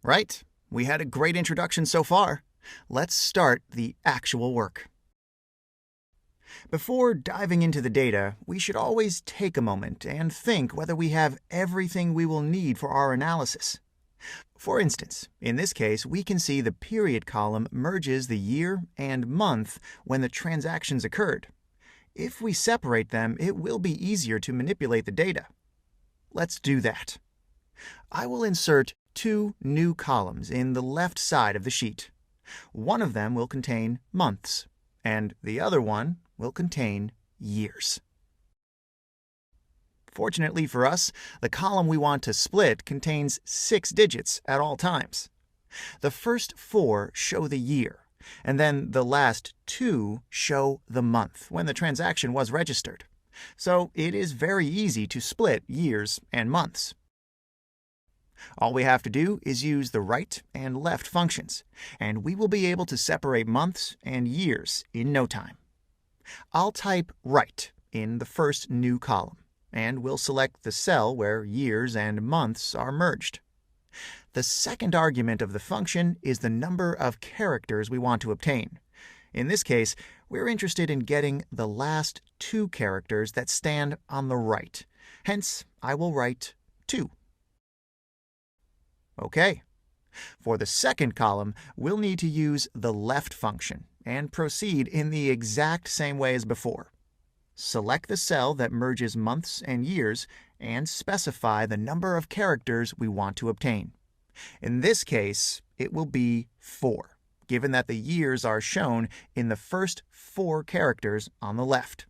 Right, we had a great introduction so far. Let's start the actual work. Before diving into the data, we should always take a moment and think whether we have everything we will need for our analysis. For instance, in this case, we can see the period column merges the year and month when the transactions occurred. If we separate them, it will be easier to manipulate the data. Let's do that. I will insert two new columns in the left side of the sheet. One of them will contain months, and the other one will contain years. Fortunately for us, the column we want to split contains 6 digits at all times. The first 4 show the year, and then the last 2 show the month when the transaction was registered. So it is very easy to split years and months. All we have to do is use the right and left functions, and we will be able to separate months and years in no time. I'll type right in the first new column, and we'll select the cell where years and months are merged. The second argument of the function is the number of characters we want to obtain. In this case, we're interested in getting the last 2 characters that stand on the right. Hence, I will write 2. OK. For the second column, we'll need to use the left function and proceed in the exact same way as before. Select the cell that merges months and years and specify the number of characters we want to obtain. In this case, it will be 4, given that the years are shown in the first 4 characters on the left.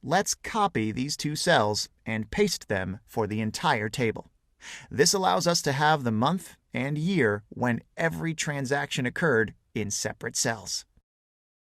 Let's copy these 2 cells and paste them for the entire table. This allows us to have the month and year when every transaction occurred in separate cells.